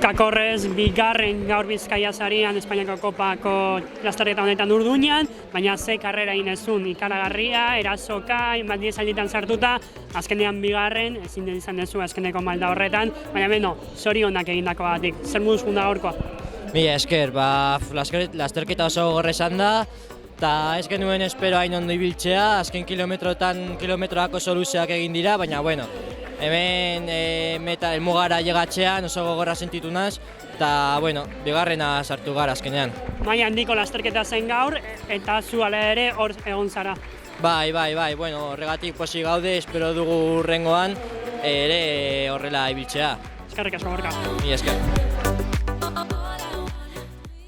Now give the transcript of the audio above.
Kakorrez, bigarren gaur Bizkaia sarian Espainiako kopako lasterketa honetan Urduñan, baina ze karrera inezun ikaragarria, erasoka, bat diezalditan sartuta, azkenean bigarren, ezin den izan dezu azkeneko malda horretan, baina beno, zorionak egindako batik. Zer moduz funda gaurkoa? Mila esker, lasterketa oso gogorra izan da, eta ez genuen espero hain ondo ibiltzea, azken kilometroak oso luzeak egin dira, baina bueno, hemen helmugara llegatzean oso gogorra sentitu naz, eta bueno, bigarrena sartu gara azkenean. Maila handiko lasterketa zen gaur, eta zu ala ere hor egon zara. Bai, bueno, horregatik pozik gaude, espero dugu hurrengoan ere horrela ibiltzea. Eskerrik asko, Gorka. Mila esker.